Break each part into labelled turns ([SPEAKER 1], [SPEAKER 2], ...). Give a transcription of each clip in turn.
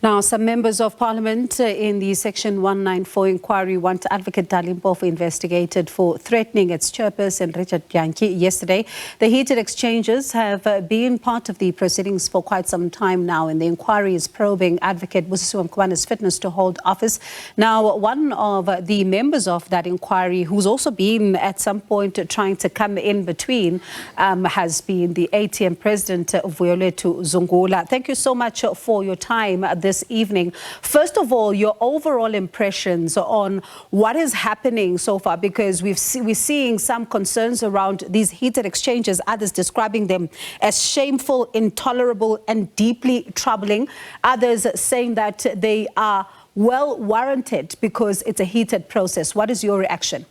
[SPEAKER 1] Now, some members of parliament in the Section 194 inquiry want Advocate Dali Mpofu investigated for threatening its chairperson, Dyantyi, yesterday. The heated exchanges have been part of the proceedings for quite some time now, and the inquiry is probing Advocate Busisiwe Mkhwebane's fitness to hold office. Now, one of the members of that inquiry, who's also been at some point trying to come in between, has been the ATM President, Vuyo Zungula. Thank you so much for your time this evening. First of all, your overall impressions on what is happening so far, because we're seeing some concerns around these heated exchanges, others describing them as shameful, intolerable and deeply troubling, others saying that they are well warranted because it's a heated process. What is your reaction?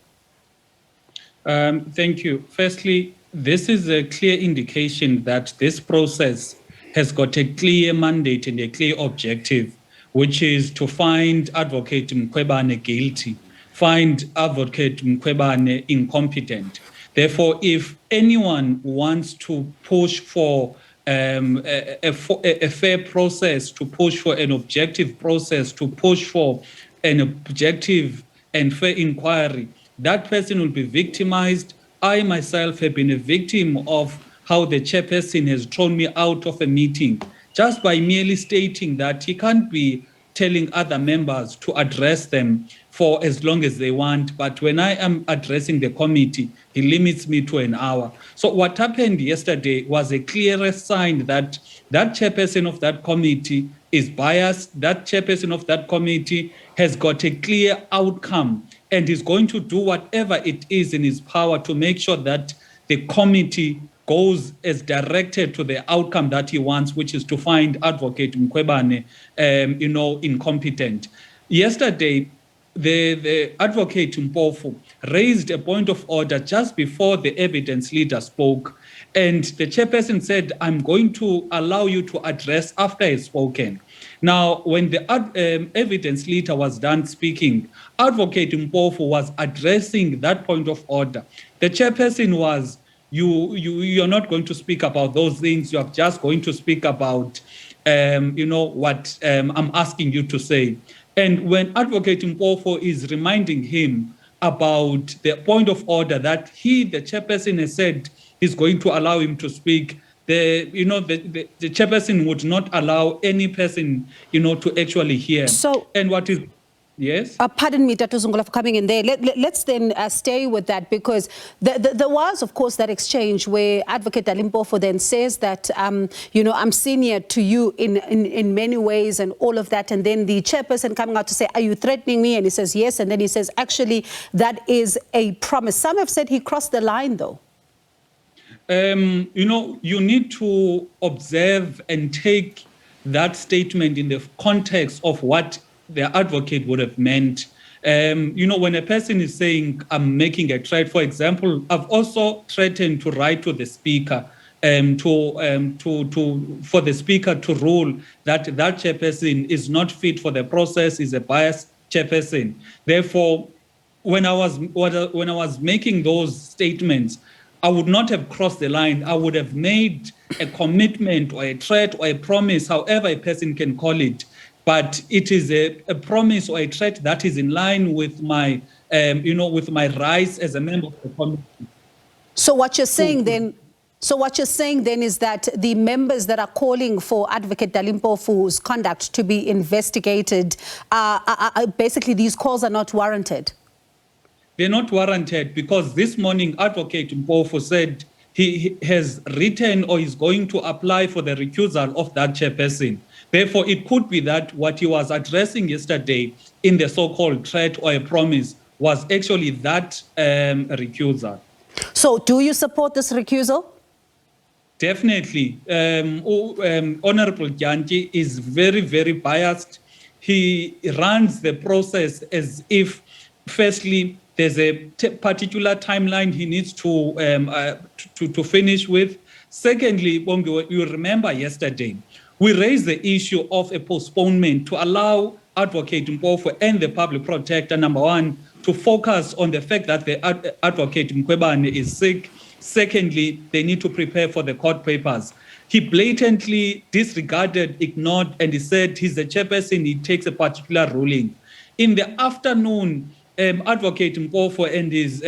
[SPEAKER 2] Thank you. Firstly, this is a clear indication that this process has got a clear mandate and a clear objective, which is to find Advocate Mkhwebane guilty, find Advocate Mkhwebane incompetent. Therefore, if anyone wants to push for a fair process, to push for an objective process, to push for an objective and fair inquiry, that person will be victimized. I myself have been a victim of how the chairperson has thrown me out of a meeting just by merely stating that he can't be telling other members to address them for as long as they want. But when I am addressing the committee, he limits me to an hour. So what happened yesterday was a clear sign that that chairperson of that committee is biased. That chairperson of that committee has got a clear outcome and is going to do whatever it is in his power to make sure that the committee goes as directed to the outcome that he wants, which is to find Advocate Mkhwebane, incompetent. Yesterday, the Advocate Mpofu raised a point of order just before the evidence leader spoke, and the chairperson said, "I'm going to allow you to address after he's spoken." Now, when the evidence leader was done speaking, Advocate Mpofu was addressing that point of order. The chairperson was, you're not going to speak about those things. You are just going to speak about, what I'm asking you to say. And when Advocate Mpofu is reminding him about the point of order that the chairperson, has said is going to allow him to speak, the chairperson would not allow any person, to actually hear.
[SPEAKER 1] So,
[SPEAKER 2] and what is... Yes.
[SPEAKER 1] Pardon me, Dr. Zungula, for coming in there. Let's then stay with that, because there was, of course, that exchange where Advocate Dali Mpofu then says that, I'm senior to you in many ways and all of that. And then the chairperson coming out to say, "Are you threatening me?" And he says, "Yes." And then he says, "Actually, that is a promise." Some have said he crossed the line, though.
[SPEAKER 2] You need to observe and take that statement in the context of what the advocate would have meant. When a person is saying, "I'm making a threat," for example, I've also threatened to write to the speaker for the speaker to rule that chairperson is not fit for the process, is a biased chairperson. Therefore, when I was making those statements, I would not have crossed the line. I would have made a commitment or a threat or a promise, however a person can call it. But it is a promise or a threat that is in line with my, with my rights as a member of the committee.
[SPEAKER 1] So what you're saying then, is that the members that are calling for Advocate Dali Mpofu's conduct to be investigated, basically these calls are not warranted?
[SPEAKER 2] They're not warranted because this morning Advocate Mpofu said he has written or is going to apply for the recusal of that chairperson. Therefore, it could be that what he was addressing yesterday in the so-called threat or a promise was actually that recusal.
[SPEAKER 1] So do you support this recusal?
[SPEAKER 2] Definitely. Honorable Dyantyi is very, very biased. He runs the process as if, firstly, there's a particular timeline he needs to finish with. Secondly, you remember yesterday, we raised the issue of a postponement to allow Advocate Mpofu and the public protector, number one, to focus on the fact that the Advocate Mkhwebane is sick. Secondly, they need to prepare for the court papers. he blatantly disregarded, ignored, and he said he's the chairperson, he takes a particular ruling. In the afternoon, Advocate Mpofu and his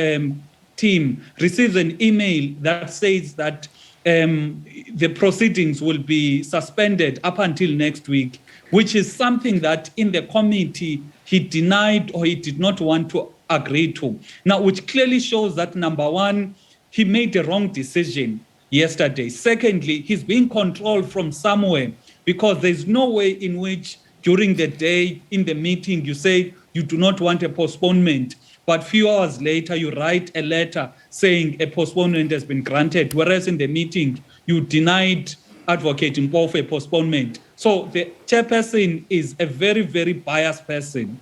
[SPEAKER 2] team receives an email that says that the proceedings will be suspended up until next week, which is something that in the committee he denied or he did not want to agree to. Now, which clearly shows that, number one, he made the wrong decision yesterday. Secondly, he's being controlled from somewhere, because there's no way in which during the day in the meeting you say you do not want a postponement, but few hours later you write a letter saying a postponement has been granted, whereas in the meeting you denied Advocate Mpofu a postponement. So the chairperson is a very, very biased person.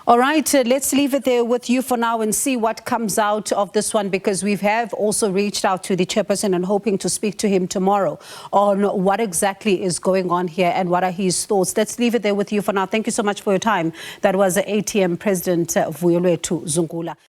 [SPEAKER 1] All right, let's leave it there with you for now and see what comes out of this one, because we have also reached out to the chairperson and hoping to speak to him tomorrow on what exactly is going on here and what are his thoughts. Let's leave it there with you for now. Thank you so much for your time. That was the ATM President Vuyo Zungula.